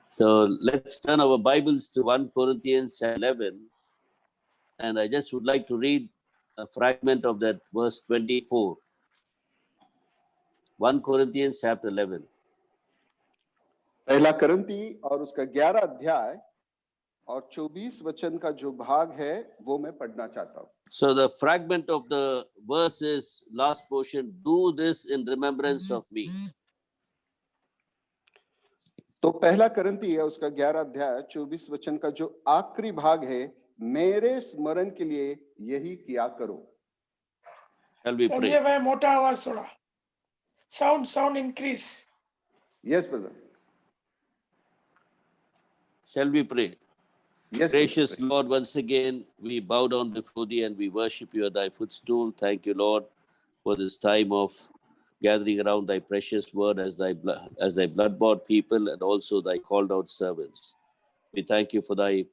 So let's turn our Bibles to 1 Corinthians 11. And I just would like to read a fragment of that verse 24. 1 Corinthians chapter 11. पहला करंती और उसका 11 अध्याय और 24 वचन का जो भाग है वो मैं पढ़ना चाहता हूँ. So the fragment of the verse is last portion, do this in remembrance of me. तो पहला करंती है उसका 11 अध्याय 24 वचन का जो आखिरी भाग है, मेरे स्मरण के लिए यही किया करो. Shall we pray? संजय भाई मोटा आवाज थोड़ा. Sound increase. Yes, brother. Shall we pray? Yes, Gracious brother. Lord, once again we bow down before thee and we worship you at thy footstool. Thank you, Lord, for this time of gathering around thy precious word as thy blood-bought people and also thy called out servants. We thank you for thy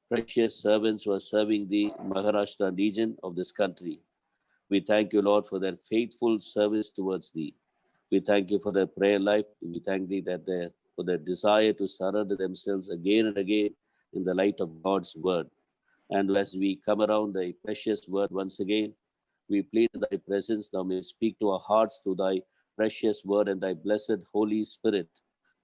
precious servants who are serving the Maharashtra region of this country. We thank you, Lord, for their faithful service towards thee. We thank you for their prayer life. We thank thee that for their desire to surrender themselves again and again in the light of God's word. And as we come around thy precious word once again, we plead in thy presence, thou may speak to our hearts through thy precious word and thy blessed Holy Spirit.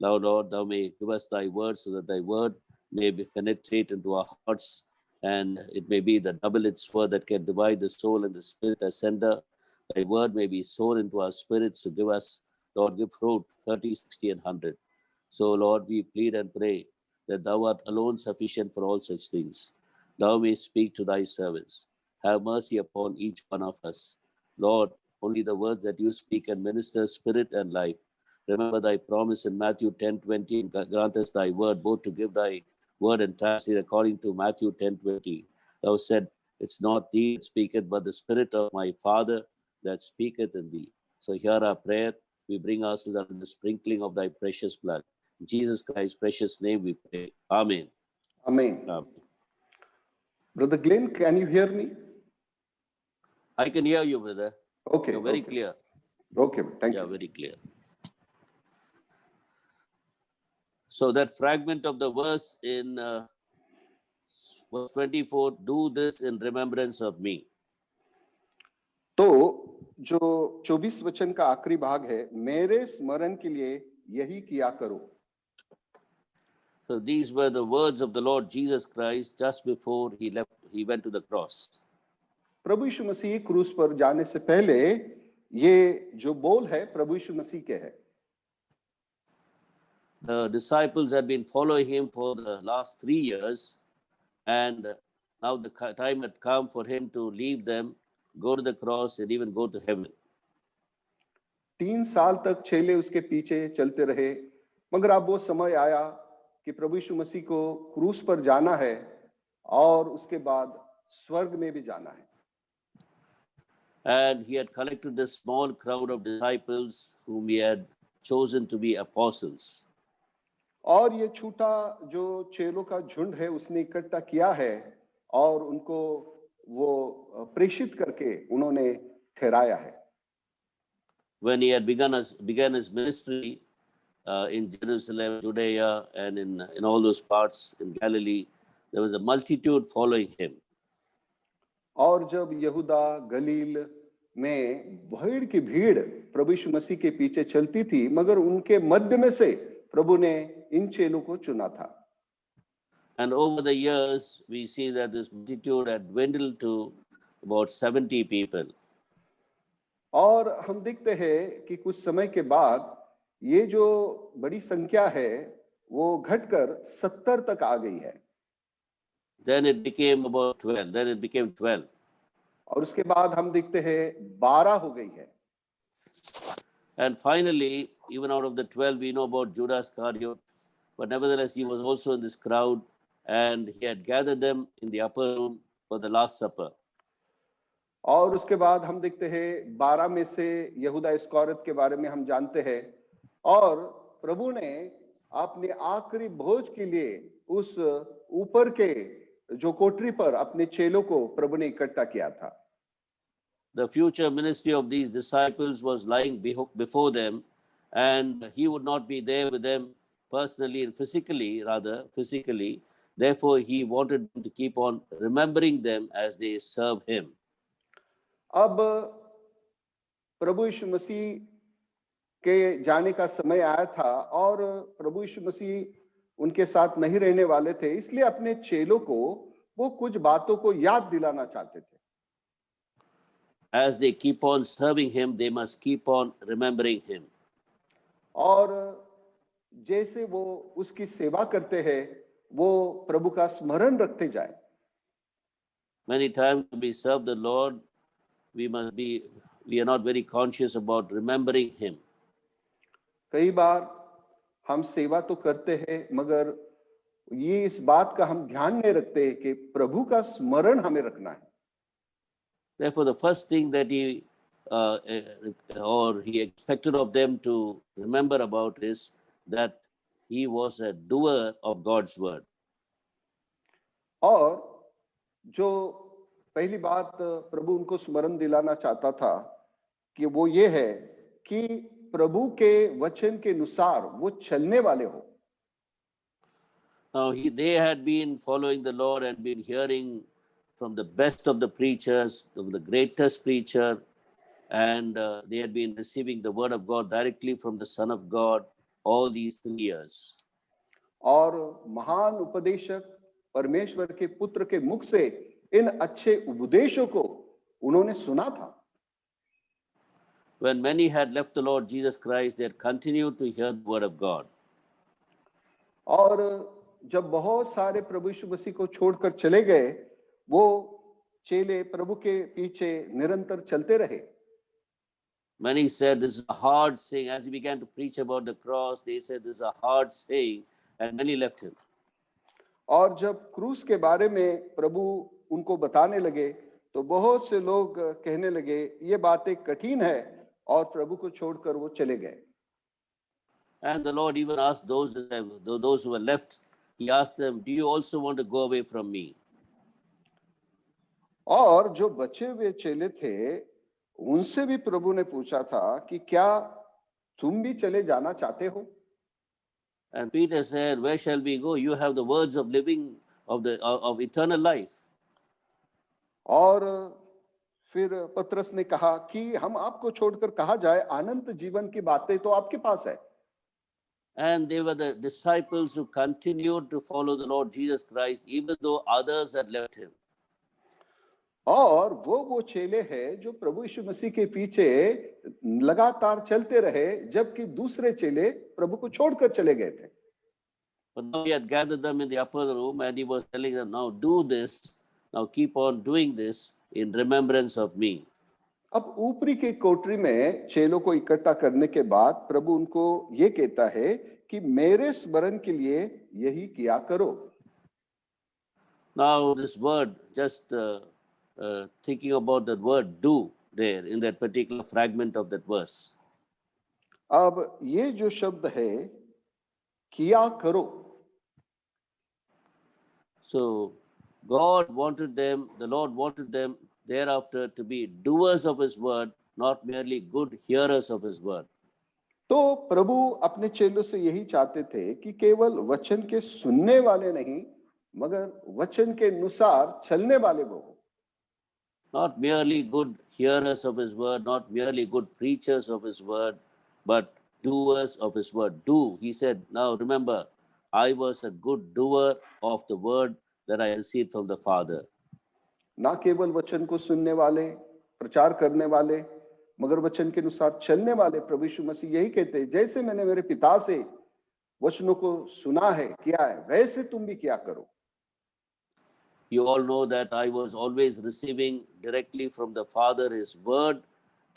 Now, Lord, thou may give us thy word so that thy word may penetrate into our hearts, and it may be the double-edged sword that can divide the soul and the spirit asunder. Thy word may be sown into our spirits to give us, Lord, give fruit 30, 60, and 100. So, Lord, we plead and pray that thou art alone sufficient for all such things. Thou may speak to thy servants. Have mercy upon each one of us. Lord, only the words that you speak and minister spirit and life. Remember thy promise in Matthew 10:20, and grant us thy word, both to give thy word and translate according to Matthew 10:20. Thou said, it's not thee that speaketh, but the Spirit of my Father that speaketh in thee. So hear our prayer. We bring ourselves under the sprinkling of thy precious blood. In Jesus Christ's precious name we pray. Amen. Amen. Amen. Brother Glenn, can you hear me? I can hear you, brother. Okay. You're very okay. clear. Okay, thank Yeah, you. very clear. So that fragment of the verse in verse 24, do this in remembrance of me. तो जो 24 वचन का आखिरी भाग है, मेरे स्मरण के लिए यही किया करो. So these were the words of the Lord Jesus Christ just before he went to the cross. प्रभु यीशु मसीह क्रूस पर जाने से पहले ये जो बोल है प्रभु यीशु मसीह के है. The disciples had been following him for the last 3 years, and now the time had come for him to leave them, go to the cross, and even go to heaven. 3 साल तक चेले उसके पीछे चलते रहे, मगर अब वो समय आया कि प्रभु यीशु मसीह को क्रूस पर जाना है और उसके बाद स्वर्ग में भी जाना है. And he had collected this small crowd of disciples whom he had chosen to be apostles. और ये छोटा जो चेलों का झुंड है उसने इकट्ठा किया है और उनको वो प्रेषित करके उन्होंने ठहराया है. When he had began his ministry in Jerusalem, Judea, and in all those parts in Galilee, there was a multitude following him. और जब यहूदा गलील में भीड़ की भीड़ प्रभु यीशु मसीह के पीछे चलती थी, मगर उनके मध्य में से प्रभु ने इन चेलों को चुना था. And over the years, we see that this multitude had dwindled to about 70 people. और हम देखते हैं कि कुछ समय के बाद ये जो बड़ी संख्या है वो घटकर 70 तक आ गई है. Then it became about 12. Then it became 12. और उसके बाद हम देखते हैं 12 हो गई है. And finally, even out of the 12, we know about Judas Iscariot. But nevertheless, he was also in this crowd, and he had gathered them in the upper room for the Last Supper. और उसके बाद हम देखते हैं 12 में से यहूदा इस्करियोत के बारे में हम जानते हैं, और प्रभु ने अपने आखिरी भोज के लिए उस ऊपर के जो कोठरी पर अपने चेलों को प्रभु ने इकट्ठा किया था. The future ministry of these disciples was lying before them, and he would not be there with them personally and physically. Therefore, he wanted them to keep on remembering them as they serve him. अब प्रभु यीशु मसीह के जाने का समय आया था और प्रभु यीशु मसीह उनके साथ नहीं रहने वाले थे, इसलिए अपने चेलों को वो कुछ बातों को याद दिलाना चाहते थे। As they keep on serving him, they must keep on remembering him. और जैसे वो उसकी सेवा करते हैं, वो प्रभु का स्मरण रखते जाए। Many times we serve the Lord, we are not very conscious about remembering him. कई बार हम सेवा तो करते हैं, मगर ये इस बात का हम ध्यान नहीं रखते कि प्रभु का स्मरण हमें रखना है। Therefore, the first thing that he expected of them to remember about is that he was a doer of God's word. और जो पहली बात प्रभु उनको स्मरण दिलाना चाहता था कि वो ये है कि प्रभु के वचन के अनुसार वो चलने वाले हो। Now, they had been following the Lord and been hearing from the best of the preachers, from the greatest preacher, and they had been receiving the word of God directly from the Son of God all these 3 years. और महान उपदेशक परमेश्वर के पुत्र के मुख से इन अच्छे उपदेशों को उन्होंने सुना था। When many had left the Lord Jesus Christ, they had continued to hear the word of God. और जब बहुत सारे प्रभु यीशु मसीह को छोड़कर चले गए, वो चेले प्रभु के पीछे निरंतर चलते रहे। Many said this is a hard saying. As he began to preach about the cross, they said this is a hard saying, and many left him. और जब क्रूस के बारे में प्रभु उनको बताने लगे, तो बहुत से लोग कहने लगे ये बातें कठिन है, और प्रभु को छोड़कर वो चले गए। And the Lord even asked those who were left, he asked them, do you also want to go away from me? और जो बचे हुए चेले थे, उनसे भी प्रभु ने पूछा था कि क्या तुम भी चले जाना चाहते हो? And Peter said, where shall we go? You have the words of living of eternal life. और फिर पतरस ने कहा कि हम आपको छोड़कर कहाँ जाए, अनंत जीवन की बातें तो आपके पास है। And they were the disciples who continued to follow the Lord Jesus Christ even though others had left him. और वो चेले हैं जो प्रभु यीशु मसीह के पीछे लगातार चलते रहे, जबकि दूसरे चेले प्रभु को छोड़कर चले गए थे। But now he had gathered them in the upper room and he was telling them, now do this, now keep on doing this in remembrance of me. अब ऊपरी के कोठरी में चेलों को इकट्ठा करने के बाद प्रभु उनको ये कहता है कि मेरे स्मरण के लिए यही किया करो। Now this word, just thinking about that word do there in that particular fragment of that verse. अब ये जो शब्द है किया करो, so God wanted them, the Lord wanted them thereafter to be doers of his word, not merely good hearers of his word. तो प्रभु अपने चेलों से यही चाहते थे कि केवल वचन के सुनने वाले नहीं, मगर वचन के अनुसार चलने वाले वो। Not merely good hearers of his word, not merely good preachers of his word, but doers of his word. Do, he said, now remember, I was a good doer of the word that I received from the Father. ना केवल वचन को सुनने वाले, प्रचार करने वाले, मगर वचन के अनुसार चलने वाले। प्रभु यीशु मसीह यही कहते हैं, जैसे मैंने मेरे पिता से वचनों को सुना है, किया है, वैसे तुम भी किया करो। You all know that I was always receiving directly from the Father his word,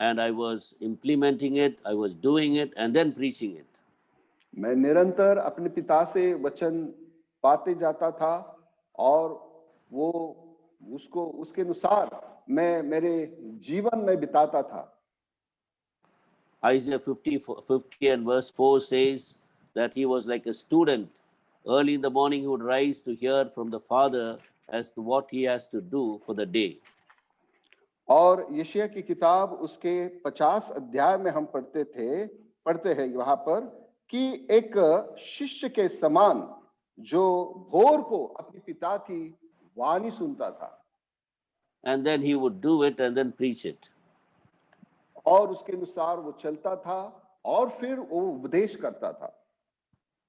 and I was implementing it, I was doing it, and then preaching it. मैं निरंतर अपने पिता से वचन पाते जाता था, और वो उसको उसके अनुसार मैं मेरे जीवन में बिताता था। Isaiah 50 and verse 4 says that he was like a student. Early in the morning he would rise to hear from the Father as to what he has to do for the day. और यशायाह की किताब उसके 50 अध्याय में हम पढ़ते हैं वहां पर कि एक शिष्य के समान जो भोर को अपने पिता की वाणी सुनता था and then he would do it and then preach it. और उसके अनुसार वो चलता था और फिर वो उपदेश करता था।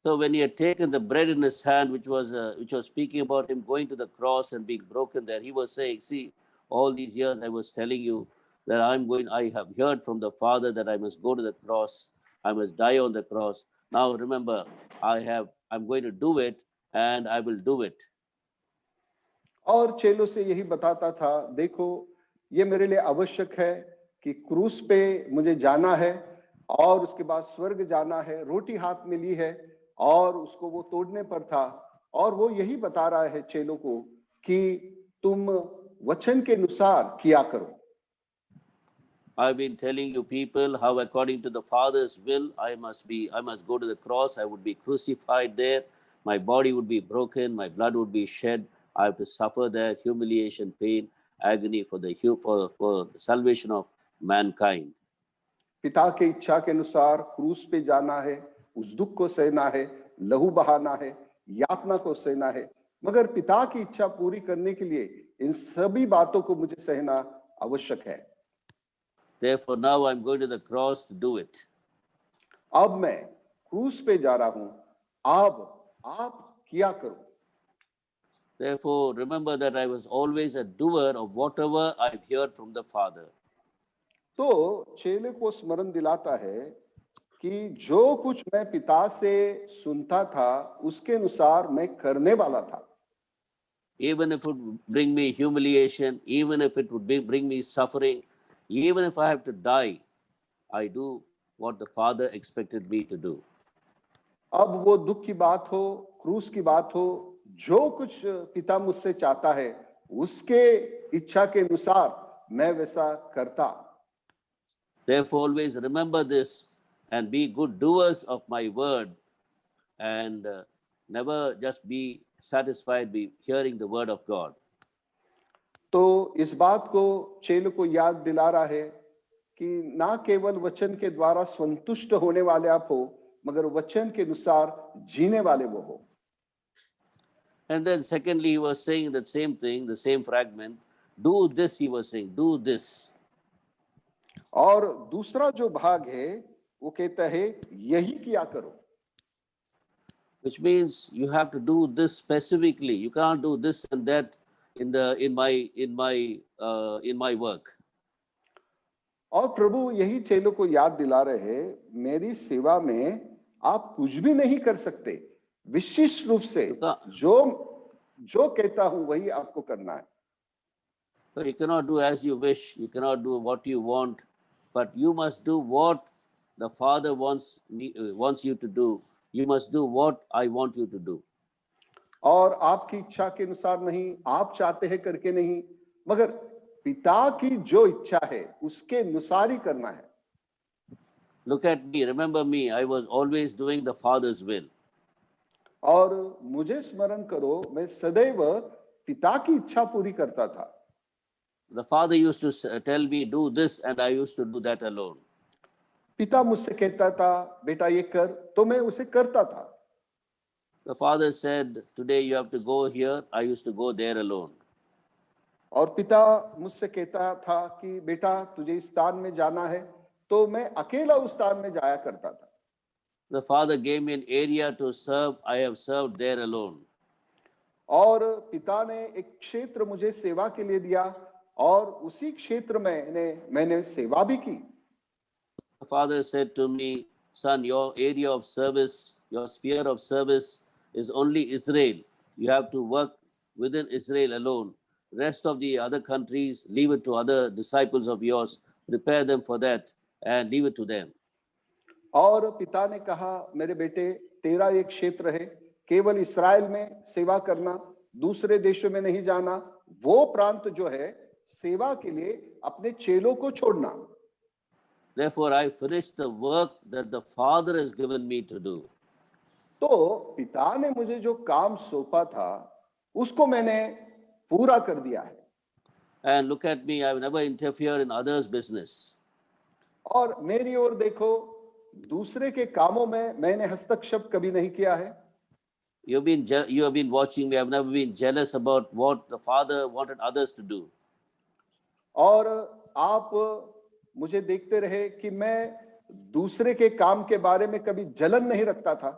So when he had taken the bread in his hand, which was speaking about him going to the cross and being broken there, he was saying, "See, all these years I was telling you that I have heard from the Father that I must go to the cross, I must die on the cross. Now remember, I'm going to do it, and I will do it." और चेलों से यही बताता था, देखो ये मेरे लिए आवश्यक है कि क्रूस पे मुझे जाना है और उसके बाद स्वर्ग जाना है। रोटी हाथ में ली है और उसको वो तोड़ने पर था और वो यही बता रहा है चेलों को कि तुम वचन के अनुसार किया करो। I've been telling you people how according to the Father's will I must go to the cross, I would be crucified there, my body would be broken, my blood would be shed, I have to suffer there humiliation, pain, agony for the salvation of mankind. पिता के इच्छा के अनुसार क्रूस पे जाना है, उस दुख को सहना है, लहू बहाना है, यातना को सहना है, मगर पिता की इच्छा पूरी करने के लिए इन सभी बातों को मुझे सहना आवश्यक है। Therefore now I'm going to the cross to do it. अब मैं क्रूस पे जा रहा हूं, अब आप किया करो। Therefore remember that I was always a doer of whatever I've heard from the Father. तो चेले को स्मरण दिलाता है कि जो कुछ मैं पिता से सुनता था उसके अनुसार मैं करने वाला था। Even if it would bring me humiliation, even if it would bring me suffering, even if I have to die, I do what the Father expected me to do. अब वो दुख की बात हो, क्रूस की बात हो, जो कुछ पिता मुझसे चाहता है उसके इच्छा के अनुसार मैं वैसा करता। Therefore always remember this and be good doers of my word, and never just be satisfied be hearing the word of God. तो इस बात को चेलों को याद दिला रहा है कि ना केवल वचन के द्वारा संतुष्ट होने वाले आप हो, मगर वचन के अनुसार जीने वाले वो हो। And then secondly, he was saying that same thing, the same fragment, do this, he was saying, do this. और दूसरा जो भाग है वो कहता है यही किया करो। Which means you have to do this specifically. You can't do this and that in my work. और प्रभु यही चेलों को याद दिला रहे हैं, मेरी सेवा में आप कुछ भी नहीं कर सकते, विशिष्ट रूप से जो कहता हूं वही आपको करना है। So you cannot do as you wish, you cannot do what you want, but you must do what the Father wants you to do. You must do what I want you to do. और आपकी इच्छा के अनुसार नहीं, आप चाहते हैं करके नहीं, मगर पिता की जो इच्छा है उसके अनुसार ही करना है। Look at me, remember me, I was always doing the Father's will. और मुझे स्मरण करो, मैं सदैव पिता की इच्छा पूरी करता था। The Father used to tell me, do this, and I used to do that alone. पिता मुझसे कहता था, बेटा ये कर, तो मैं उसे करता था। The Father said, today you have to go here, I used to go there alone. और पिता मुझसे कहता था कि बेटा तुझे इस स्थान में जाना है, तो मैं अकेला उस स्थान में जाया करता था। The Father gave me an area to serve, I have served there alone. और पिता ने एक क्षेत्र मुझे सेवा के लिए दिया और उसी क्षेत्र में मैंने सेवा भी की। The Father said to me, son, your area of service, your sphere of service is only Israel. You have to work within Israel alone. Rest of the other countries, leave it to other disciples of yours. Prepare them for that and leave it to them. और पिता ने कहा, मेरे बेटे तेरा एक क्षेत्र है, केवल इस्राएल में सेवा करना, दूसरे देशों में नहीं जाना, वो प्रांत जो है सेवा के लिए अपने चेलों को छोड़ना। Therefore, I finished the work that the Father has given me to do. तो पिता ने मुझे जो काम सौंपा था उसको मैंने पूरा कर दिया है। And look at me, I will never interfere in others' business. और मेरी ओर देखो, दूसरे के कामों में मैंने हस्तक्षेप कभी नहीं किया है। You have been watching me. I've never been jealous about what the Father wanted others to do. और आप मुझे देखते रहे कि मैं दूसरे के काम के बारे में कभी जलन नहीं रखता था।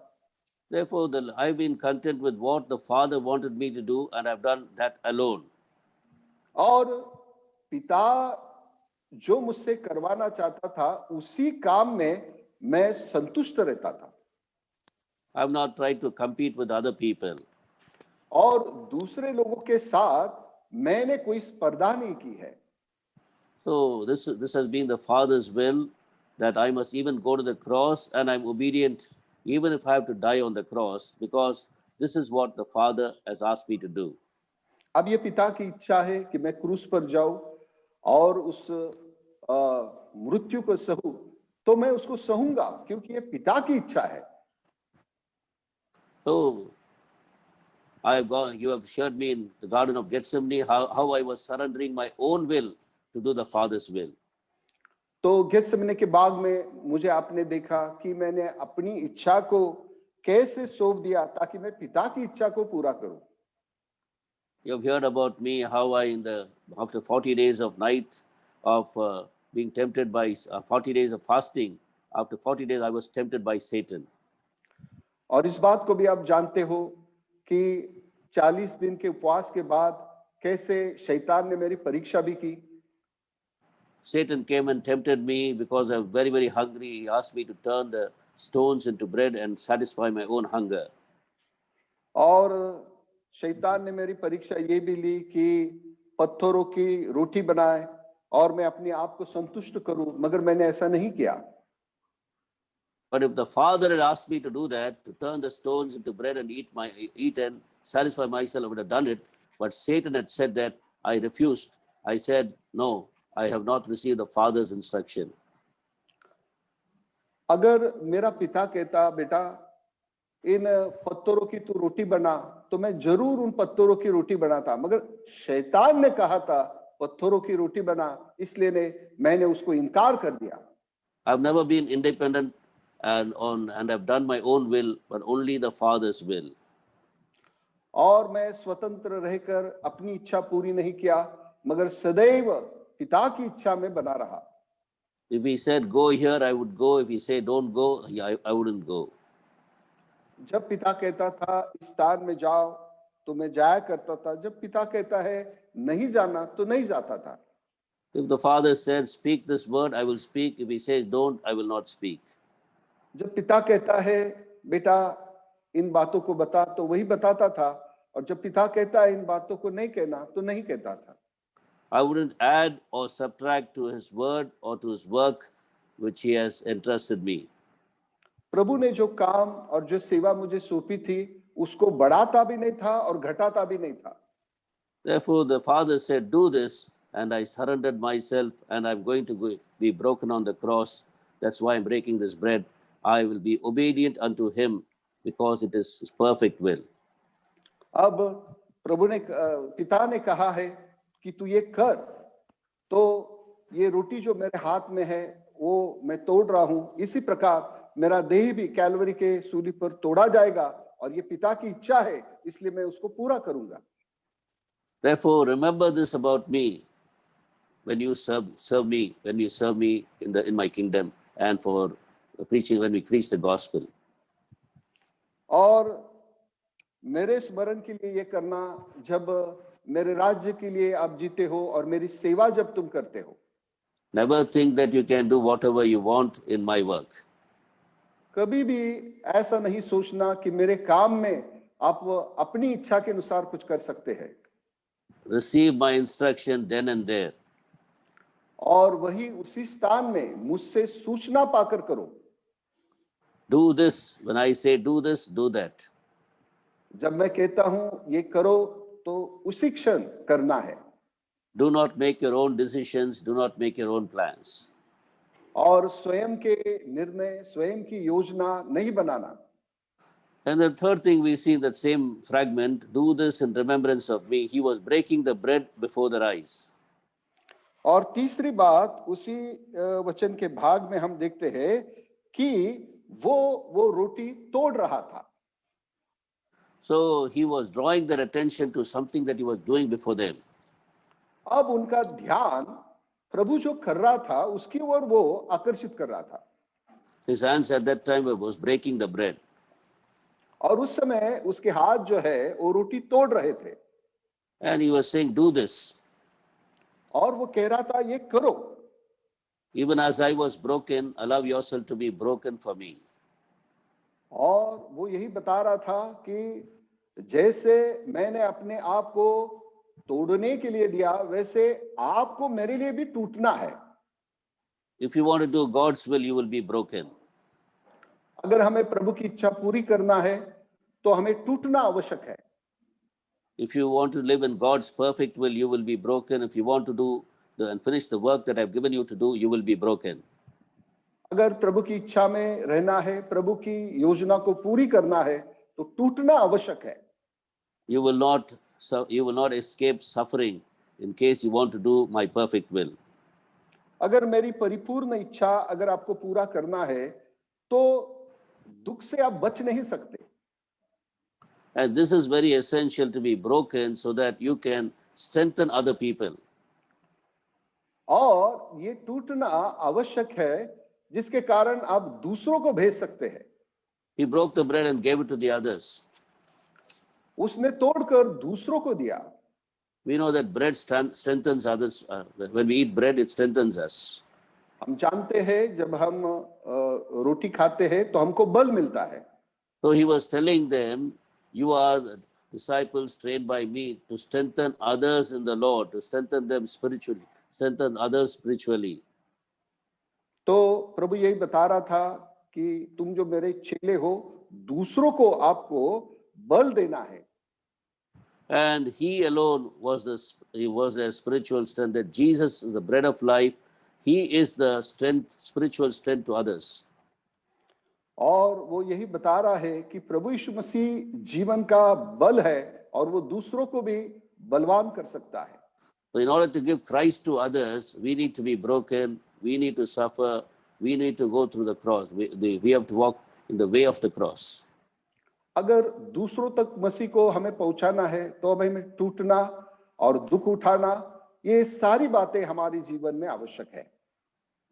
Therefore, I've been content with what the Father wanted me to do, and I've done that alone. और पिता जो मुझसे करवाना चाहता था उसी काम में मैं संतुष्ट रहता था। I've not tried to compete with other people. और दूसरे लोगों के साथ मैंने कोई स्पर्धा नहीं की है। So this has been the Father's will, that I must even go to the cross, and I'm obedient even if I have to die on the cross, because this is what the Father has asked me to do. अब ये पिता की इच्छा है कि मैं क्रूस पर जाऊं और उस मृत्यु को सहूं, तो मैं उसको सहूंगा क्योंकि ये पिता की इच्छा है। So you have showed me in the Garden of Gethsemane how I was surrendering my own will to do the Father's will. तो गेत्सेमने के बाग में मुझे आपने देखा कि मैंने अपनी इच्छा को कैसे सौंप दिया ताकि मैं पिता की इच्छा को पूरा करूं। You have heard about me how I after 40 days of night of being tempted by 40 days of fasting, after 40 days I was tempted by Satan. और इस बात को भी आप जानते हो कि 40 दिन के उपवास के बाद कैसे शैतान ने मेरी परीक्षा भी की। Satan came and tempted me because I was very, very hungry. He asked me to turn the stones into bread and satisfy my own hunger. और शैतान ने मेरी परीक्षा ये भी ली कि पत्थरों की रोटी बनाए और मैं अपने आप को संतुष्ट करूं, मगर मैंने ऐसा नहीं किया। But if the Father had asked me to do that, to turn the stones into bread and eat and satisfy myself, I would have done it. But Satan had said that. I refused. I said, no, I have not received the Father's instruction. अगर मेरा पिता कहता बेटा इन पत्थरों की तू रोटी बना, तो मैं जरूर उन पत्थरों की रोटी बनाता, मगर शैतान ने कहा था पत्थरों की रोटी बना, इसलिए मैंने उसको इनकार कर दिया। I've never been independent and I've done my own will, but only the Father's will. और मैं स्वतंत्र रहकर अपनी इच्छा पूरी नहीं किया, मगर सदैव पिता की इच्छा में बना रहा। If he said go here, I would go. If he said don't go, I wouldn't go. जब पिता कहता था इस स्थान में जाओ तो मैं जाया करता था, जब पिता कहता है नहीं जाना तो नहीं जाता था। If the Father said speak this word, I will speak. If he says don't, I will not speak. जब पिता कहता है बेटा इन बातों को बता तो वही बताता था, और जब पिता कहता है इन बातों को नहीं कहना तो नहीं कहता था। I wouldn't add or subtract to his word or to his work which he has entrusted me. प्रभु ने जो काम और जो सेवा मुझे सौंपी थी उसको बढ़ाता भी नहीं था और घटाता भी नहीं था। Therefore the Father said, do this, and I surrendered myself, and I'm going to be broken on the cross. That's why I'm breaking this bread. I will be obedient unto him because it is his perfect will. अब प्रभु ने पिता ने कहा है कि तू ये कर, तो ये रोटी जो मेरे हाथ में है वो मैं तोड़ रहा हूं, इसी प्रकार मेरा देह भी कैलवरी के सूली पर तोड़ा जाएगा, और ये पिता की इच्छा है इसलिए मैं उसको पूरा करूंगा। Therefore remember this about me when you serve me in my kingdom, and for preaching when we preach the gospel. और मेरे स्मरण के लिए ये करना जब मेरे राज्य के लिए आप जीते हो और मेरी सेवा जब तुम करते हो। Never think that you can do whatever you want in my work. कभी भी ऐसा नहीं सोचना कि मेरे काम में आप अपनी इच्छा के अनुसार कुछ कर सकते हैं। Receive my instruction then and there. और वही उसी स्थान में मुझसे सूचना पाकर करो। Do this. When I say do this, do that. जब मैं कहता हूं ये करो तो उसी क्षण करना है। Do not make your own decisions. Do not make your own plans. और स्वयं के निर्णय, स्वयं की योजना नहीं बनाना। And the third thing we see in that same fragment, do this in remembrance of me. He was breaking the bread before their eyes. और तीसरी बात उसी वचन के भाग में हम देखते हैं कि वो रोटी तोड़ रहा था। So he was drawing their attention to something that he was doing before them. अब उनका ध्यान प्रभु जो कर रहा था उसकी ओर वो आकर्षित कर रहा था। His hands at that time was breaking the bread. और उस समय उसके हाथ जो है वो रोटी तोड़ रहे थे। And he was saying, do this. और वो कह रहा था ये करो। Even as I was broken, allow yourself to be broken for me. और वो यही बता रहा था कि जैसे मैंने अपने आप को तोड़ने के लिए दिया वैसे आपको मेरे लिए भी टूटना है। If you want to do God's will, you will be broken. अगर हमें प्रभु की इच्छा पूरी करना है तो हमें टूटना आवश्यक है। If you want to live in God's perfect will, you will be broken. If you want to do and finish the work that I've given you to do, you will be broken. अगर प्रभु की इच्छा में रहना है, प्रभु की योजना को पूरी करना है तो टूटना आवश्यक है। You will not escape suffering in case you want to do my perfect will. अगर मेरी परिपूर्ण इच्छा अगर आपको पूरा करना है तो दुख से आप बच नहीं सकते। And this is very essential to be broken so that you can strengthen other people. और ये टूटना आवश्यक है जिसके कारण आप दूसरों को भेज सकते हैं। He broke the bread and gave it to the others. उसने तोड़कर दूसरों को दिया। We know that bread strengthens others. When we eat bread, it strengthens us. हम जानते हैं जब हम रोटी खाते हैं तो हमको बल मिलता है। So he was telling them, you are the disciples trained by me to strengthen others in the Lord, to strengthen them spiritually, strengthen others spiritually. तो प्रभु यही बता रहा था कि तुम जो मेरे चेले हो दूसरों को आपको बल देना है। And he alone was a spiritual strength, that Jesus is the bread of life. He is the strength, spiritual strength to others. और वो यही बता रहा है कि प्रभु यीशु मसीह जीवन का बल है और वो दूसरों को भी बलवान कर सकता है। So in order to give Christ to others, we need to be broken, we need to suffer, we need to go through the cross. We have to walk in the way of the cross. अगर दूसरों तक मसीह को हमें पहुंचाना है तो हमें टूटना और दुख उठाना ये सारी बातें हमारे जीवन में आवश्यक है।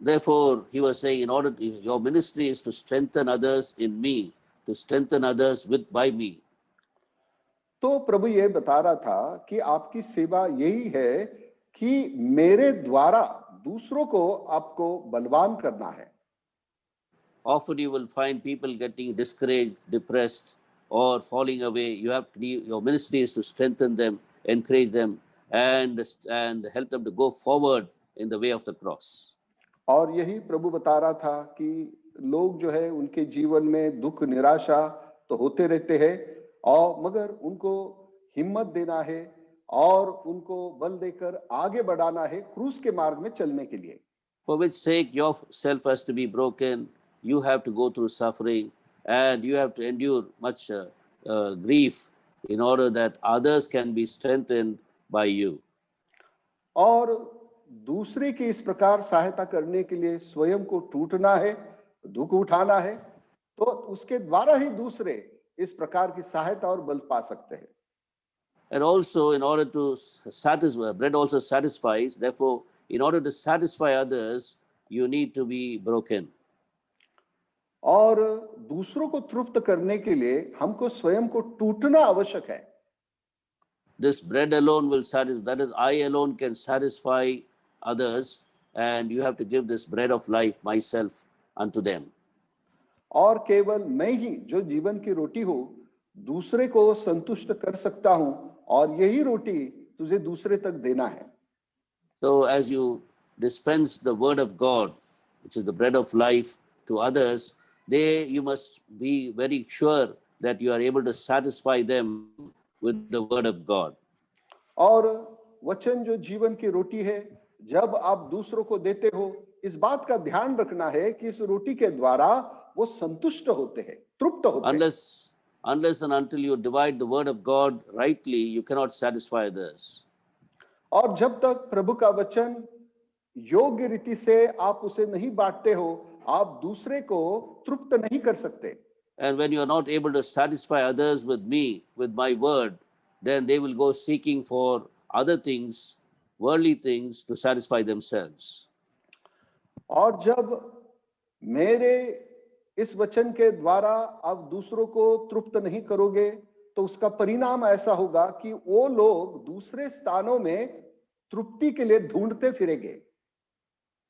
Therefore, he was saying, in order your ministry is to strengthen others in me, to strengthen others by me. तो प्रभु ये बता रहा था कि आपकी सेवा यही है कि मेरे द्वारा दूसरों को आपको बलवान करना है। Often you will find people getting discouraged, depressed, or falling away. Your ministry is to strengthen them, encourage them, and help them to go forward in the way of the cross. और यही प्रभु बता रहा था कि लोग जो है उनके जीवन में दुख निराशा तो होते रहते हैं और मगर उनको हिम्मत देना है और उनको बल देकर आगे बढ़ाना है क्रूस के मार्ग में चलने के लिए। For which sake yourself has to be broken, you have to go through suffering, and you have to endure much grief in order that others can be strengthened by you. और दूसरे की इस प्रकार सहायता करने के लिए स्वयं को टूटना है, दुख उठाना है, तो उसके द्वारा ही दूसरे इस प्रकार की सहायता और बल पा सकते हैं। And also, in order to satisfy, bread also satisfies. Therefore, in order to satisfy others, you need to be broken. और दूसरों को तृप्त करने के लिए हमको स्वयं को टूटना आवश्यक है। This bread alone will satisfy. That is, I alone can satisfy others, and you have to give this bread of life, myself, unto them. और केवल मैं ही जो जीवन की रोटी हूँ दूसरे को संतुष्ट कर सकता हूँ और यही रोटी तुझे दूसरे तक देना है। So as you dispense the word of God, which is the bread of life, to others, you must be very sure that you are able to satisfy them with the word of God. और वचन जो जीवन की रोटी है जब आप दूसरों को देते हो इस बात का ध्यान रखना है कि इस रोटी के द्वारा वो संतुष्ट होते हैं, तृप्त होते हैं। Unless and until you divide the word of God rightly, you cannot satisfy others. और जब तक प्रभु का वचन योग्य रीति से आप उसे नहीं बांटते हो आप दूसरे को तृप्त नहीं कर सकते। And when you are not able to satisfy others with me, with my word, then they will go seeking for other things, worldly things, to satisfy themselves. और जब मेरे इस वचन के द्वारा आप दूसरों को तृप्त नहीं करोगे तो उसका परिणाम ऐसा होगा कि वो लोग दूसरे स्थानों में तृप्ति के लिए ढूंढते फिरेंगे।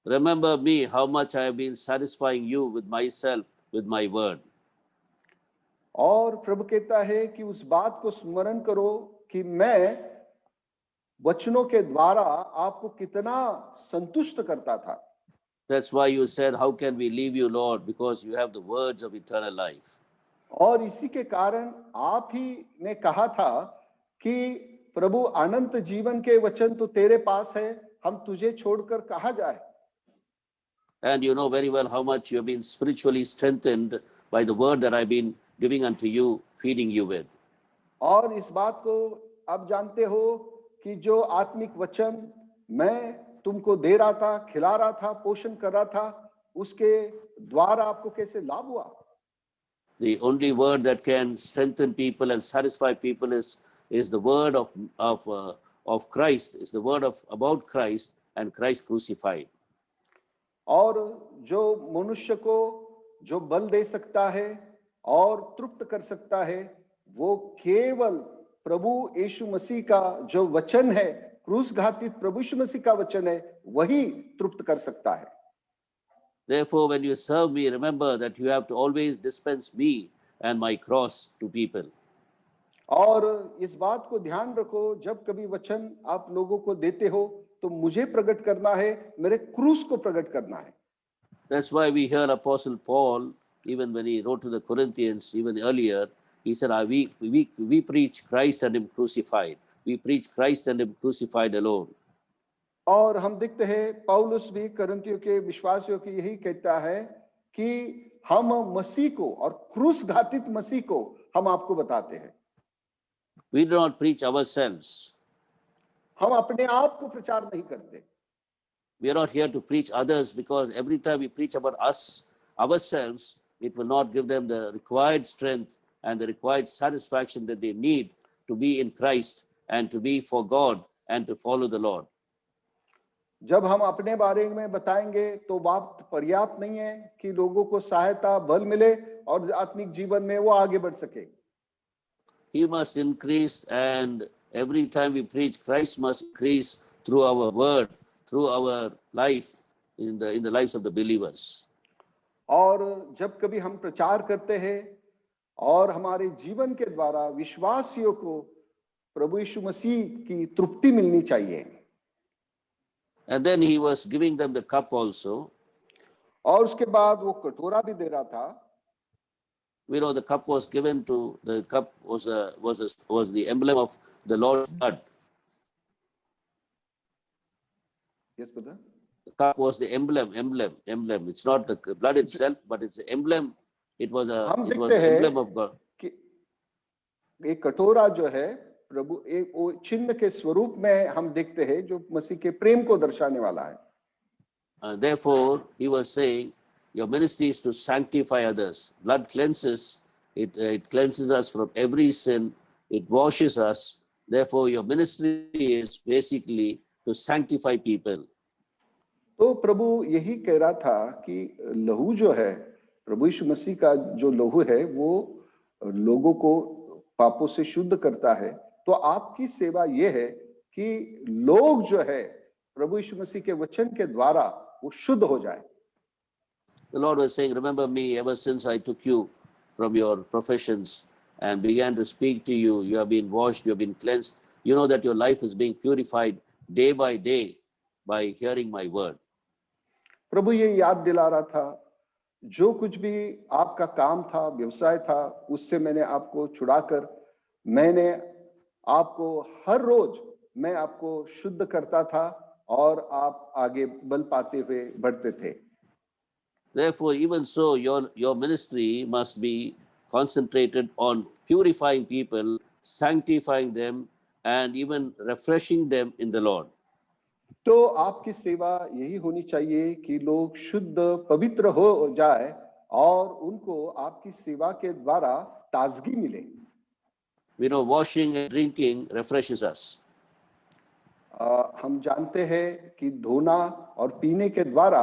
Remember me, how much I have been satisfying you with myself, with my word. और प्रभु कहता है कि उस बात को स्मरण करो कि मैं वचनों के द्वारा आपको कितना संतुष्ट करता था। That's why you said, how can we leave you, Lord? Because you have the words of eternal life. और इसी के कारण आप ही ने कहा था कि प्रभु अनंत जीवन के वचन तो तेरे पास है, हम तुझे छोड़कर कहाँ जाए। And you know very well how much you have been spiritually strengthened by the word that I've been giving unto you, feeding you with. और इस बात को आप जानते हो कि जो आत्मिक वचन मैं तुमको दे रहा था, खिला रहा था, पोषण कर रहा था, उसके द्वारा आपको कैसे लाभ हुआ। The only word that can strengthen people and satisfy people is the word of Christ, is the word about Christ and Christ crucified. और जो मनुष्य को जो बल दे सकता है और तृप्त कर सकता है वो केवल प्रभु यीशु मसीह का जो वचन है, क्रूस घातित प्रभु यीशु मसीह का वचन है, वही तृप्त कर सकता है। Therefore, when you serve me, remember that you have to always dispense me and my cross to people. और इस बात को ध्यान रखो, जब कभी वचन आप लोगों को देते हो तो मुझे प्रकट करना है, मेरे क्रूस को प्रकट करना है। That's why we hear Apostle Paul, even when he wrote to the Corinthians, even earlier, he said, we preach Christ and him crucified. We preach Christ and him crucified alone. और हम देखते हैं पौलुस भी करंथियों के विश्वासियों को यही कहता है कि हम मसीह को और क्रूस घातित मसीह को हम आपको बताते हैं। We do not preach ourselves. हम अपने आप को प्रचार नहीं करते। We are not here to preach others, because every time we preach about ourselves, it will not give them the required strength and the required satisfaction that they need to be in Christ and to be for God and to follow the Lord. जब हम अपने बारे में बताएंगे तो बात पर्याप्त नहीं है कि लोगों को सहायता बल मिले और आत्मिक जीवन में वो आगे बढ़ सके। He must increase, and every time we preach, Christ must increase through our word, through our life, in the lives of the believers. और जब कभी हम प्रचार करते हैं और हमारे जीवन के द्वारा विश्वासियों को प्रभु यीशु मसीह की तृप्ति मिलनी चाहिए। And then he was giving them the cup also. और उसके बाद वो कटोरा भी दे रहा था। We know the cup was given to, the cup was the emblem of the Lord's blood. Yes, brother. The cup was the emblem. It's not the blood itself, but it's the emblem. It was the emblem of God. कि एक कटोरा जो है प्रभु एक वो चिन्ह के स्वरूप में हम देखते हैं जो मसीह के प्रेम को दर्शाने वाला है। Therefore, he was saying, your ministry is to sanctify others. Blood cleanses, it cleanses us from every sin, it washes us. Therefore, your ministry is basically to sanctify people. तो प्रभु यही कह रहा था कि लहू जो है, प्रभु यीशु मसीह का जो लहू है वो लोगों को पापों से शुद्ध करता है। तो आपकी सेवा ये है कि लोग जो है प्रभु यीशु मसीह के वचन के द्वारा वो शुद्ध हो जाए। The Lord was saying, remember me, ever since I took you from your professions and began to speak to you, you have been washed, you have been cleansed. You know that your life is being purified day by day by hearing my word. प्रभु ये याद दिला रहा था, जो कुछ भी आपका काम था, व्यवसाय था, उससे मैंने आपको छुड़ाकर मैंने आपको हर रोज मैं आपको शुद्ध करता था और आप आगे बल पाते हुए बढ़ते थे। Therefore, even so, your ministry must be concentrated on purifying people, sanctifying them, and even refreshing them in the Lord. तो आपकी सेवा यही होनी चाहिए कि लोग शुद्ध पवित्र हो जाए और उनको आपकी सेवा के द्वारा ताजगी मिले। We know washing and drinking refreshes us. हम जानते हैं कि धोना और पीने के द्वारा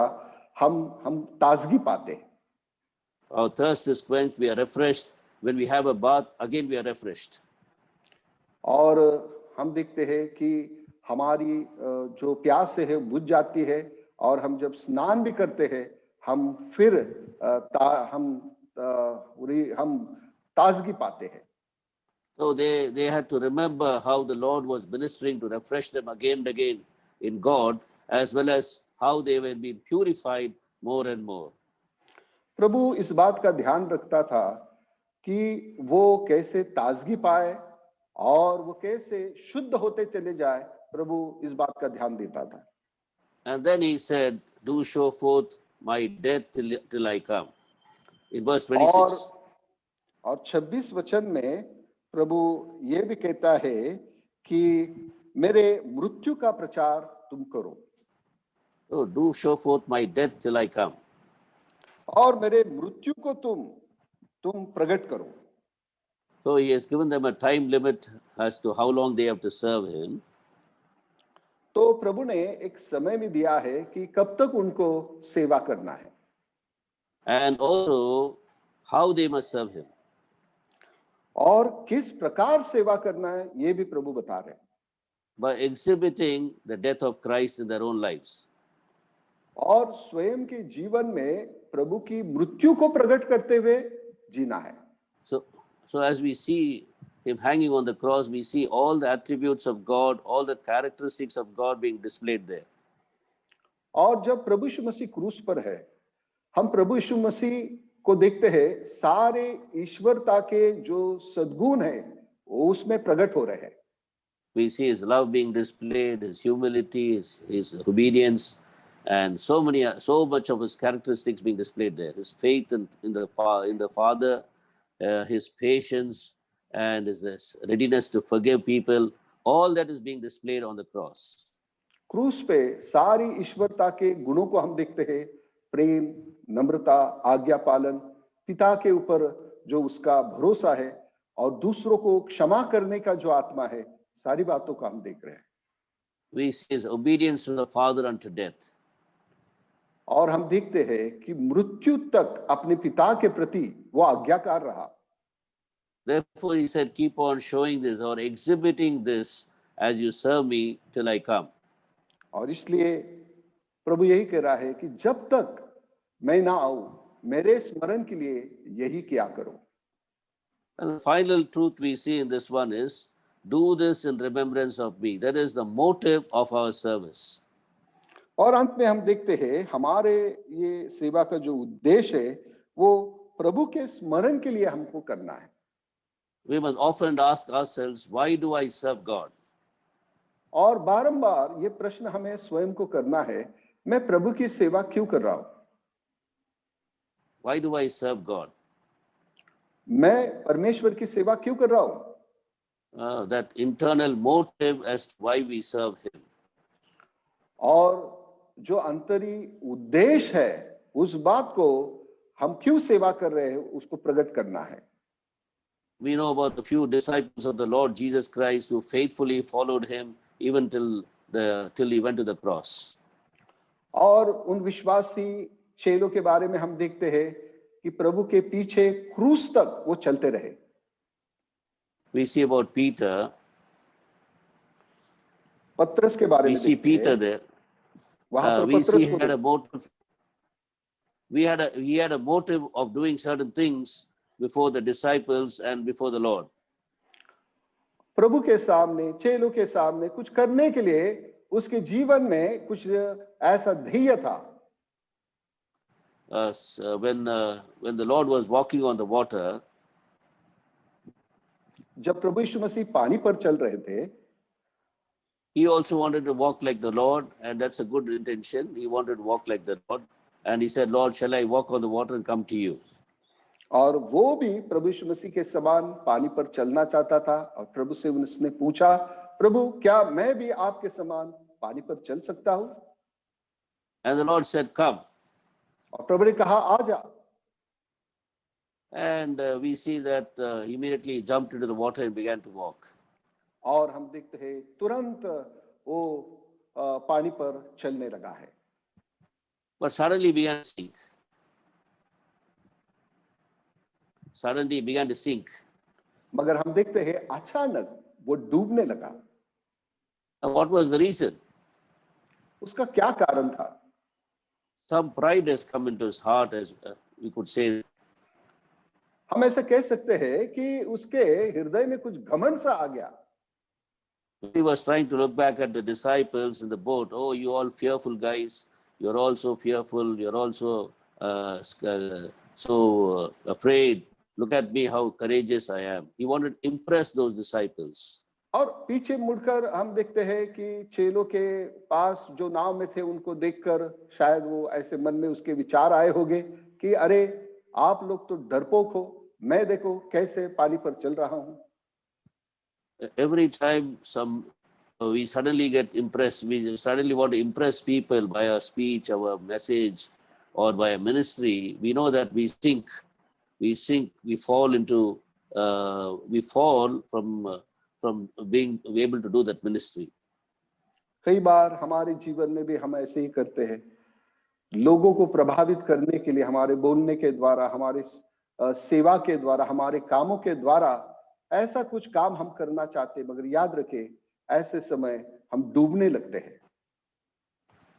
हम ताजगी पाते हैं। Our thirst is quenched, we are refreshed. When we have a bath, again we are refreshed. और हम देखते हैं कि हमारी जो प्यास है वो बुझ जाती है और हम जब स्नान भी करते हैं हम फिर हम ताजगी पाते हैं। So they had to remember how the Lord was ministering to refresh them again and again in God, as well as how they were being purified more and more. प्रभु इस बात का ध्यान रखता था कि वो कैसे ताजगी पाए और वो कैसे शुद्ध होते चले जाए। प्रभु इस बात का ध्यान देता था। And then he said, "Do show forth my death till I come." In verse 26. और 26 वचन में प्रभु ये भी कहता है कि मेरे मृत्यु का प्रचार तुम करो। So do show forth my death till I come. और मेरे मृत्यु को तुम प्रकट करो। So he has given them a time limit as to how long they have to serve him. तो प्रभु ने एक समय भी दिया है कि कब तक उनको सेवा करना है। And also how they must serve him. और किस प्रकार सेवा करना है ये भी प्रभु बता रहे हैं। By exhibiting the death of Christ in their own lives. और स्वयं के जीवन में प्रभु की मृत्यु को प्रकट करते हुए जीना है। So as we see him hanging on the cross, we see all the attributes of God, all the characteristics of God being displayed there. और जब प्रभु यीशु मसीह क्रूस पर है, हम प्रभु यीशु मसीह को देखते हैं, सारे ईश्वरता के जो सद्गुण हैं वो उसमें प्रकट हो रहे हैं। We see his love being displayed, his humility, his obedience, and so much of his characteristics being displayed there. His faith in the Father, his patience, and his readiness to forgive people. All that is being displayed on the cross. क्रूस पे सारी ईश्वरता के गुणों को हम देखते हैं, प्रेम, नम्रता, आज्ञा पालन, पिता के ऊपर जो उसका भरोसा है और दूसरों को क्षमा करने का जो आत्मा है, सारी बातों को हम देख रहे हैं। We see his obedience to the Father unto death. और हम देखते हैं कि मृत्यु तक अपने पिता के प्रति वो आज्ञाकार रहा। Therefore he said, keep on showing this or exhibiting this as you serve me till I come. और इसलिए प्रभु यही कह रहा है कि जब तक मैं ना आऊं, मेरे स्मरण के लिए यही किया करो। And the final truth we see in this one is, do this in remembrance of me. That is the motive of our service. और अंत में हम देखते हैं हमारे ये सेवा का जो उद्देश्य है वो प्रभु के स्मरण के लिए हमको करना है। We must often ask ourselves, why do I serve God? और बारंबार ये प्रश्न हमें स्वयं को करना है, मैं प्रभु की सेवा क्यों कर रहा हूं? Why do I serve God? मैं परमेश्वर की सेवा क्यों कर रहा हूं? That internal motive as to why we serve him. और जो अंतरी उद्देश्य है उस बात को हम क्यों सेवा कर रहे हैं उसको प्रकट करना है। We know about a few disciples of the Lord Jesus Christ who faithfully followed him even till he went to the cross. और उन विश्वासी चेलों के बारे में हम देखते हैं कि प्रभु के पीछे क्रूस तक वो चलते रहे। We see about Peter. पतरस के बारे We में see देखते हैं। Peter there. We see he had a motive. He had a motive of doing certain things before the disciples and before the Lord. प्रभु के सामने, चेलों के सामने कुछ करने के लिए उसके जीवन में कुछ ऐसा ध्येय था। When the Lord was walking on the water, जब प्रभु यीशु मसीह पानी पर चल रहे थे, he also wanted to walk like the Lord, and that's a good intention. He wanted to walk like the Lord, and he said, Lord, shall I walk on the water and come to you? और वो भी प्रभु यीशु मसीह के समान पानी पर चलना चाहता था और प्रभु से उसने पूछा, प्रभु क्या मैं भी आपके समान पानी पर चल सकता हूं? And the Lord said, "Come." और प्रभु ने कहा, आ जा। And we see that immediately he jumped into the water and began to walk. और हम देखते हैं तुरंत वो पानी पर चलने लगा है। But suddenly he began to sink. Suddenly he began to sink. मगर हम देखते हैं अचानक वो डूबने लगा। And what was the reason? उसका क्या कारण था? Some pride has come into his heart, as we could say. हम ऐसे कह सकते हैं कि उसके हृदय में कुछ घमंड सा आ गया। He was trying to look back at the disciples in the boat. Oh, you all fearful guys. You're all so fearful. You're also so afraid. Look at me, how courageous I am. He wanted to impress those disciples. और पीछे मुड़कर हम देखते हैं कि चेलों के पास जो नाव में थे उनको देखकर शायद वो ऐसे मन में उसके विचार आए होंगे कि अरे आप लोग तो डरपोक हो, मैं देखो कैसे पानी पर चल रहा हूं। Every time we suddenly get impressed, we suddenly want to impress people by our speech, our message, or by a ministry. We know that we sink, we fall into, we fall from being able to do that ministry. कई बार हमारे जीवन में भी हम ऐसे ही करते हैं। लोगों को प्रभावित करने के लिए हमारे बोलने के द्वारा, हमारे सेवा के द्वारा, हमारे कामों के द्वारा ऐसा कुछ काम हम करना चाहते हैं, मगर याद रखें ऐसे समय हम डूबने लगते हैं।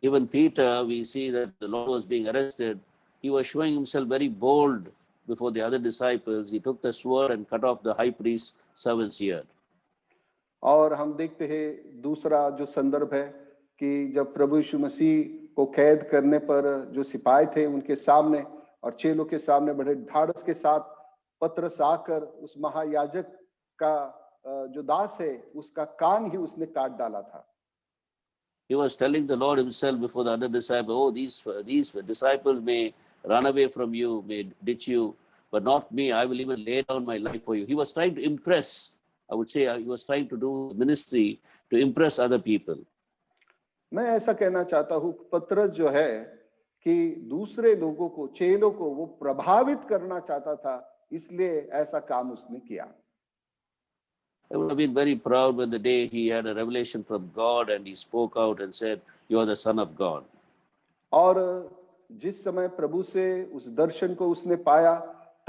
Even Peter, we see that the Lord was being arrested. He was showing himself very bold before the other disciples. He took the sword and cut off the high priest's servant's ear. और हम देखते हैं दूसरा जो संदर्भ है कि जब प्रभु यीशु मसीह को कैद करने पर जो सिपाही थे उनके सामने और चेलों के सामने बड़े ढाढ़स के साथ पतरस आकर उस महायाजक का जो दास है उसका कान ही उसने काट डाला था। He was telling the Lord himself before the other disciples, oh, these disciples may run away from you, may ditch you, but not me. I will even lay down my life for you. He was trying to impress. I would say he was trying to do ministry to impress other people. मैं ऐसा कहना चाहता हूँ, पतरस जो है कि दूसरे लोगों को, चेलों को वो प्रभावित करना चाहता था, इसलिए ऐसा काम उसने किया। I would have been very proud when the day he had a revelation from God and he spoke out and said, you are the Son of God. और जिस समय प्रभु से उस दर्शन को उसने पाया,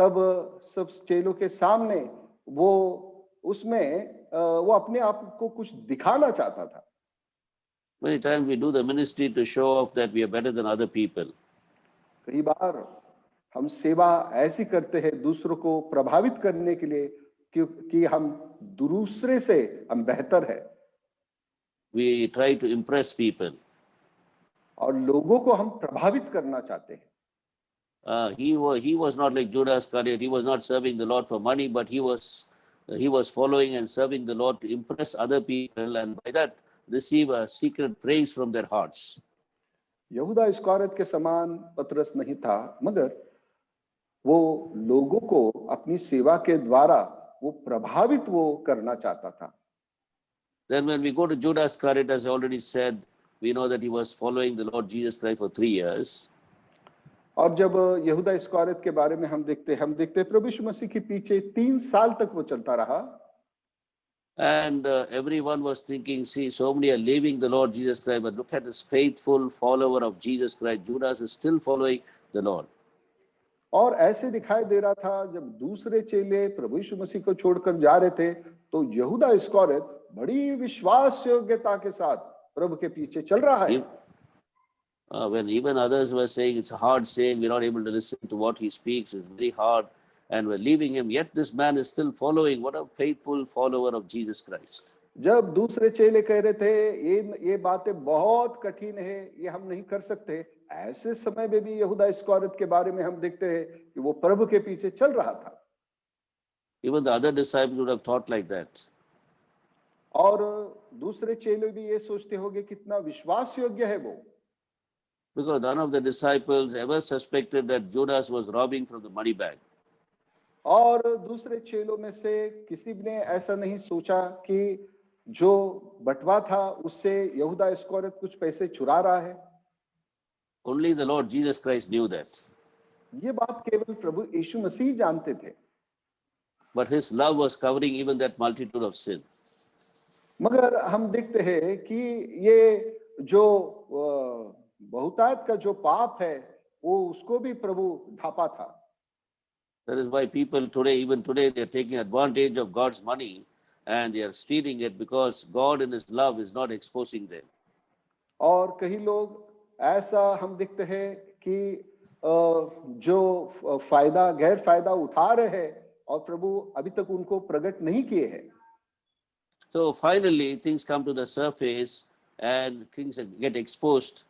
तब सब चेलों के सामने वो उसमें वो अपने आप को कुछ दिखाना चाहता था। Many times we do the ministry to show off that we are better than other people. कई बार हम सेवा ऐसी करते हैं दूसरों को प्रभावित करने के लिए कि हम दूसरे से हम बेहतर है। We try to impress people. और लोगों को हम प्रभावित करना चाहते हैं। He was not like Judas Iscariot. He was not serving the Lord for money, but he was following and serving the Lord to impress other people, and by that receive a secret praise from their hearts. यहूदा इस्करियोत के समान पतरस नहीं था, मगर वो लोगों को अपनी सेवा के द्वारा वो प्रभावित वो करना चाहता था। Then when we go to Judas Iscariot, as I already said, we know that he was following the Lord Jesus Christ for 3 years. और जब यहूदा इस्करियोत के बारे में हम देखते हैं प्रभु यीशु मसीह के पीछे 3 साल तक वो चलता रहा। And everyone was thinking, see, so many are leaving the Lord Jesus Christ, but look at this faithful follower of Jesus Christ. Judas is still following the Lord. और ऐसे दिखाई दे रहा था जब दूसरे चेले प्रभु यीशु मसीह को छोड़कर जा रहे थे, तो यहूदा इस्करियोत बड़ी विश्वास योग्यता के साथ प्रभु के पीछे चल रहा है। When even others were saying it's a hard saying, we're not able to listen to what he speaks, it's very hard, and we're leaving him, yet this man is still following. What a faithful follower of Jesus Christ. जब दूसरे चेले कह रहे थे ये बातें बहुत कठिन है, ये हम नहीं कर सकते, ऐसे समय में भी यहूदा इस्करियोत के बारे में हम देखते हैं कि वो प्रभु के पीछे चल रहा था। Even the other disciples would have thought like that. और दूसरे चेले भी ये सोचते होंगे कितना विश्वास योग्य है वो। Because none of the disciples ever suspected that Judas was robbing from the money bag. और दूसरे चेलों में से किसी ने ऐसा नहीं सोचा कि जो बटवा था उससे यहूदा इस्करियोत कुछ पैसे चुरा रहा है। Only the Lord Jesus Christ knew that. ये बात केवल प्रभु यीशु मसीह जानते थे, But his love was covering even that multitude of sin. मगर हम देखते हैं कि ये जो बहुतायत का जो पाप है वो उसको भी प्रभु ढापा था। That is why people today, even today, they are taking advantage of God's money and they are stealing it because God in his love is not exposing them. और कई लोग ऐसा हम देखते हैं कि जो फायदा गैर फायदा उठा रहे हैं और प्रभु अभी तक उनको प्रकट नहीं किए हैं। So finally, things come to the surface and things get exposed.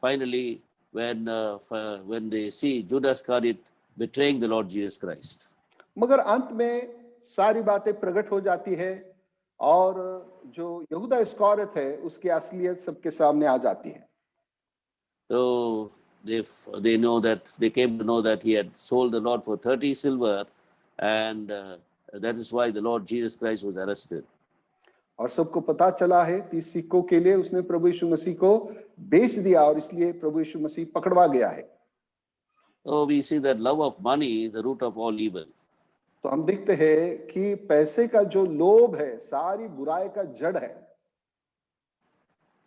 Finally, when they see Judas Iscariot betraying the Lord Jesus Christ. मगर अंत में सारी बातें प्रकट हो जाती है और जो यहूदा इस्करियोत है उसकी असलियत सबके सामने आ जाती है। So they know that they came to know that he had sold the Lord for 30 silver, and that is why the Lord Jesus Christ was arrested. और सबको पता चला है 30 सिक्कों के लिए उसने प्रभु यीशु मसीह को बेच दिया और इसलिए प्रभु यीशु मसीह पकड़वा गया है। So we see that love of money is the root of all evil. तो हम देखते हैं कि पैसे का जो लोभ है सारी बुराई का जड़ है।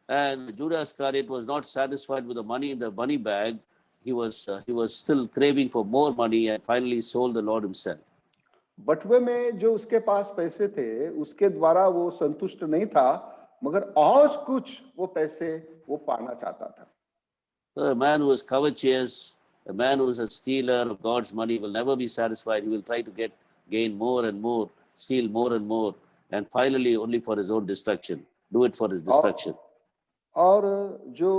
And Judas Iscariot was not satisfied with the money in the money bag. He was still craving for more money and finally sold the Lord himself. बटुए में जो उसके पास पैसे थे उसके द्वारा वो संतुष्ट नहीं था, मगर और कुछ वो पैसे वो पाना चाहता था। So a man who is covetous, a man who is a stealer of God's money will never be satisfied. He will try to gain more and more, steal more and more, and finally only for his own destruction. Do it for his destruction. और जो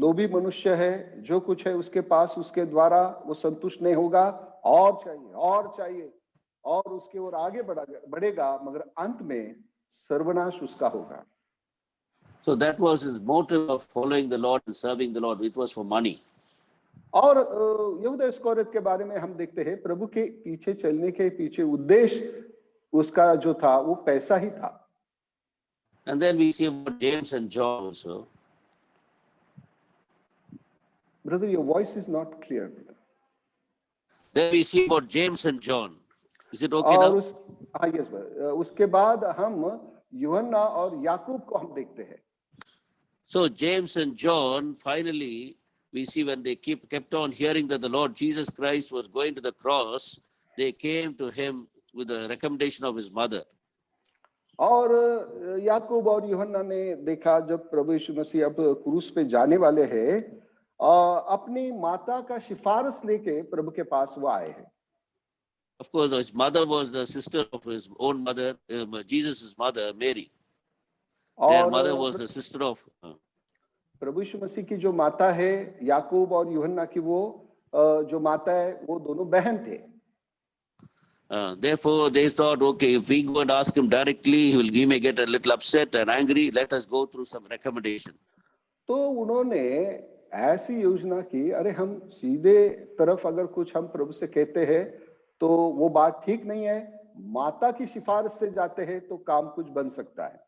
लोभी मनुष्य है जो कुछ है उसके पास उसके द्वारा वो संतुष्ट नहीं होगा, और चाहिए और उसके ओर आगे बढ़ेगा, मगर अंत में सर्वनाश उसका होगा। So that was his motive of following the Lord and serving the Lord. It was for money. और यहूदा इस्करियोत के बारे में हम देखते हैं प्रभु के पीछे चलने के पीछे उद्देश्य उसका जो था वो पैसा ही था। And then we see about James and John also. Brother, your voice is not clear. Then we see about James and John. Is it okay और now? हाँ, यस, उसके बाद हम यूहन्ना और याकूब को हम देखते हैं। So James and John, finally, we see when they kept on hearing that the Lord Jesus Christ was going to the cross, they came to him with the recommendation of his mother. और याकूब और यूहन्ना ने देखा जब प्रभु यीशु मसीह अब क्रूस पे जाने वाले हैं, अपनी माता का सिफारिश लेके प्रभु के पास वो आए हैं। Of course, his mother was the sister of his own mother, Jesus' mother, Mary. Their mother was the sister of... प्रभु यीशु मसीह की जो माता है याकूब और यूहन्ना की वो जो माता है वो दोनों बहन थे। Therefore, they thought, okay, if we go and ask him directly, he may get a little upset and angry. Let us go through some recommendation. तो उन्होंने ऐसी योजना की, अरे हम सीधे तरफ अगर कुछ हम प्रभु से कहते हैं तो वो बात ठीक नहीं है, माता की सिफारिश से जाते हैं तो काम कुछ बन सकता है।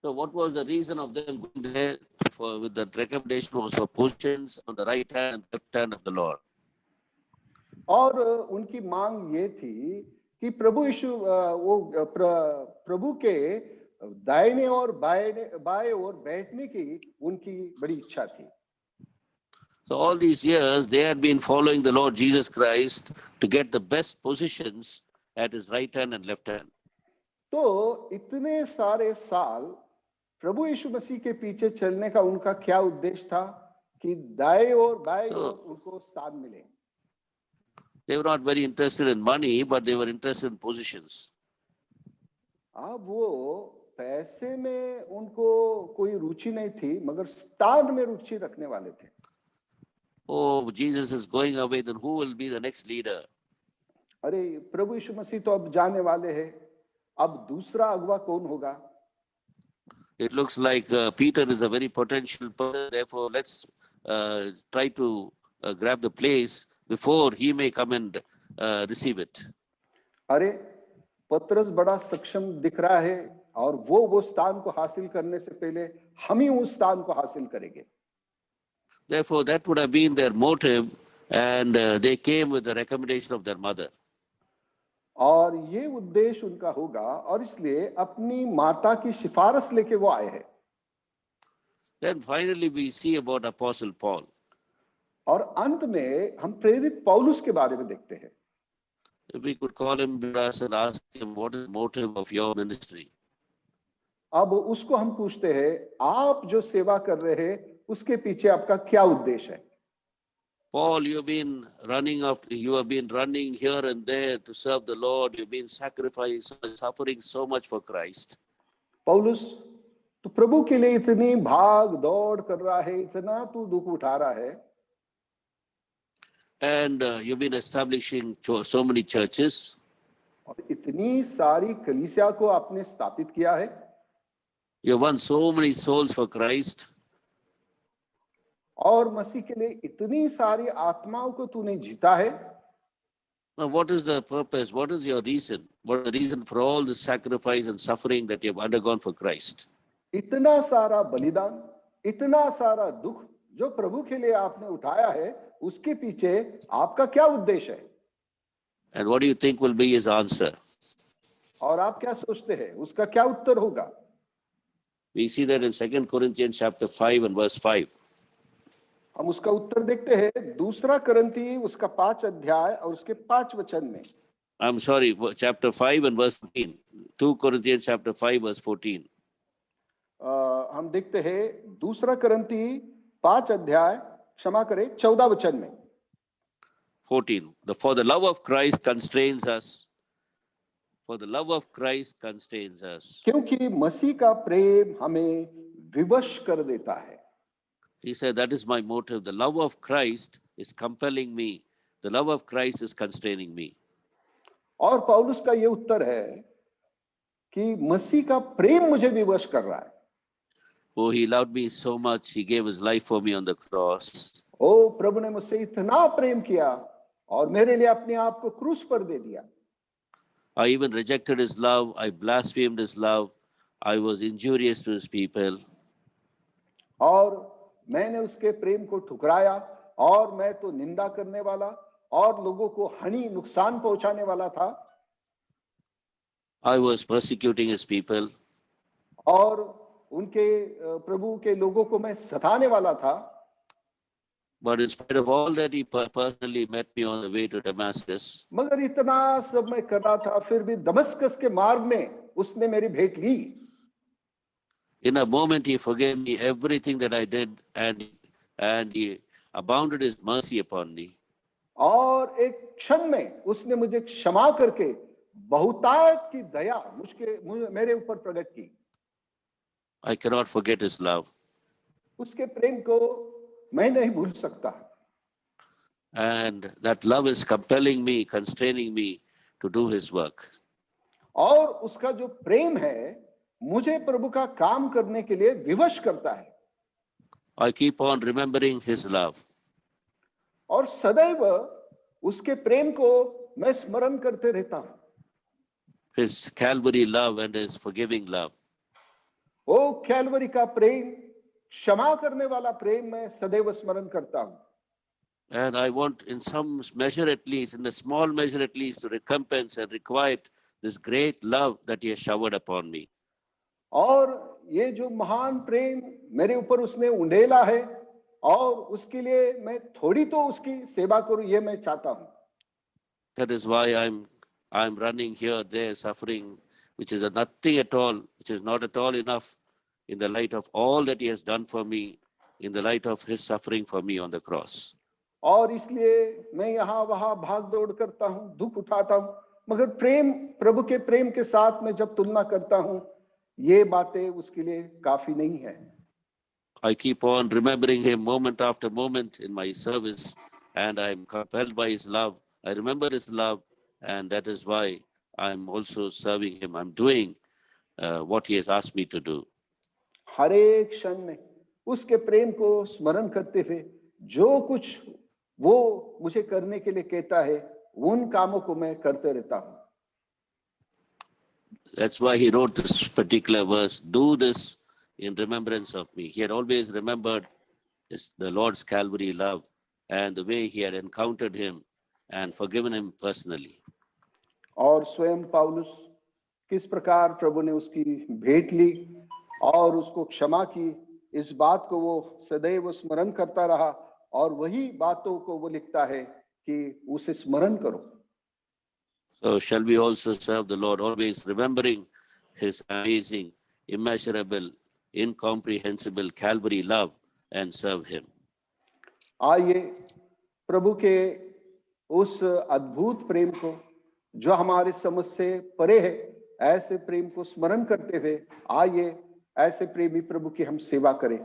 So what was the reason of them going there with the recommendation was for positions on the right hand and left hand of the Lord? और उनकी मांग ये थी कि प्रभु यीशु वो प्रभु के दाहिने और बाएं ओर बैठने की उनकी बड़ी इच्छा थी। So all these years they had been following the Lord Jesus Christ to get the best positions at his right hand and left hand. तो इतने सारे साल प्रभु यीशु मसीह के पीछे चलने का उनका क्या उद्देश्य था कि दाएं और बाएं ओर उनको स्थान मिले। They were not very interested in money, but they were interested in positions. अब वो पैसे में उनको कोई रुचि नहीं थी, मगर स्थान में रुचि रखने वाले थे। Oh, Jesus is going away, then who will be the next leader? अरे प्रभु यीशु मसीह तो अब जाने वाले हैं, अब दूसरा अगुवा कौन होगा? It looks like Peter is a very potential person. Therefore, let's try to grab the place before he may come and receive it. अरे पतरस बड़ा सक्षम दिख रहा है और वो स्थान को हासिल करने से पहले हम ही उस स्थान को हासिल करेंगे। Therefore, that would have been their motive, and they came with the recommendation of their mother. और ये उद्देश्य उनका होगा और इसलिए अपनी माता की सिफारिश लेके वो आए हैं। Then finally we see about Apostle Paul. और अंत में हम प्रेरित पौलुस के बारे में देखते हैं। If we could call him Judas and ask him, what is the motive of your ministry? अब उसको हम पूछते हैं, आप जो सेवा कर रहे हैं उसके पीछे आपका क्या उद्देश्य है? Paul, you have been running here and there to serve the Lord. You've been sacrificing, suffering so much for Christ. पौलुस, तो प्रभु के लिए इतनी भाग दौड़ कर रहा है, इतना तू दुख उठा रहा है। And you've been establishing so many churches. और इतनी सारी कलीसिया को आपने स्थापित किया है। You have won so many souls for Christ. और मसीह के लिए इतनी सारी आत्माओं को तूने जीता है। Now, what is the purpose? What is your reason? What is the reason for all the sacrifice and suffering that you have undergone for Christ? इतना सारा बलिदान, इतना सारा दुख जो प्रभु के लिए आपने उठाया है, उसके पीछे आपका क्या उद्देश्य है? And what do you think will be his answer? और आप क्या सोचते हैं उसका क्या उत्तर होगा? We see that in 2 Corinthians chapter 5 and verse 5. हम उसका उत्तर देखते हैं दूसरा करंती उसका 5 अध्याय और उसके 5 वचन में। I'm sorry, chapter 5 and verse 14. 2 Corinthians chapter 5 verse 14. हम देखते हैं दूसरा करंती 5 अध्याय, क्षमा करें, 14 वचन में। 14. For the love of Christ constrains us. For the love of Christ constrains us. क्योंकि मसीह का प्रेम हमें विवश कर देता है। He said, that is my motive. The love of Christ is compelling me. The love of Christ is constraining me. और पौलुस का ये उत्तर है कि मसीह का प्रेम मुझे विवश कर रहा है। Oh, he loved me so much. He gave his life for me on the cross. ओ प्रभु ने मुझसे इतना प्रेम किया और मेरे लिए अपने आप को क्रूस पर दे दिया। I even rejected his love. I blasphemed his love. I was injurious to his people. और मैंने उसके प्रेम को ठुकराया और मैं तो निंदा करने वाला और लोगों को हानि नुकसान पहुंचाने वाला था। I was persecuting his people. और उनके प्रभु के लोगों को मैं सताने वाला था। But in spite of all that, he personally met me on the way to Damascus. मगर इतना सब मैं कर रहा था, फिर भी दमस्कस के मार्ग में उसने मेरी भेंट ली। In a moment, he forgave me everything that I did, and he abounded his mercy upon me. और एक क्षण में उसने मुझे क्षमा करके बहुतायत की दया मेरे ऊपर प्रकट की। I cannot forget his love. उसके प्रेम को मैं नहीं भूल सकता। And that love is compelling me, constraining me to do his work. और उसका जो प्रेम है मुझे प्रभु का काम करने के लिए विवश करता है। I keep on remembering his love. और सदैव उसके प्रेम को मैं स्मरण करते रहता हूं। His Calvary love and his forgiving love. ओ कैलवरी का प्रेम, क्षमा करने वाला प्रेम मैं सदैव स्मरण करता हूं। And I want, in some measure at least, in a small measure at least, to recompense and requite this great love that he has showered upon me. और ये जो महान प्रेम मेरे ऊपर उसने उंडेला है और उसके लिए मैं थोड़ी तो उसकी सेवा करूं, ये मैं चाहता हूं। That is why I'm running here, there, suffering, which is nothing at all, which is not at all enough in the light of all that he has done for me, in the light of his suffering for me on the cross. और इसलिए मैं यहाँ वहां भाग दौड़ करता हूं, दुख उठाता हूं, मगर प्रेम, प्रभु के प्रेम के साथ मैं जब तुलना करता हूं, ये बातें उसके लिए काफी नहीं है। I keep on remembering him moment after moment in my service, and I'm compelled by his love. I remember his love, and that is why I'm also serving him. I'm doing what he has asked me to do. हर एक क्षण में उसके प्रेम को स्मरण करते हुए जो कुछ वो मुझे करने के लिए कहता है, उन कामों को मैं करते रहता हूं। That's why he wrote this particular verse, do this in remembrance of me. He had always remembered the Lord's Calvary love and the way he had encountered him and forgiven him personally. और स्वयं पौलुस किस प्रकार प्रभु ने उसकी भेंट ली और उसको क्षमा की, इस बात को वो सदैव स्मरण करता रहा और वही बातों को वो लिखता है कि उसे स्मरण करो. So shall we also serve the Lord, always remembering his amazing, immeasurable, incomprehensible Calvary love and serve him. आइए प्रभु के उस अद्भुत प्रेम को जो हमारे समझ से परे है, ऐसे प्रेम को स्मरण करते हुए आइए ऐसे प्रेमी प्रभु की हम सेवा करें.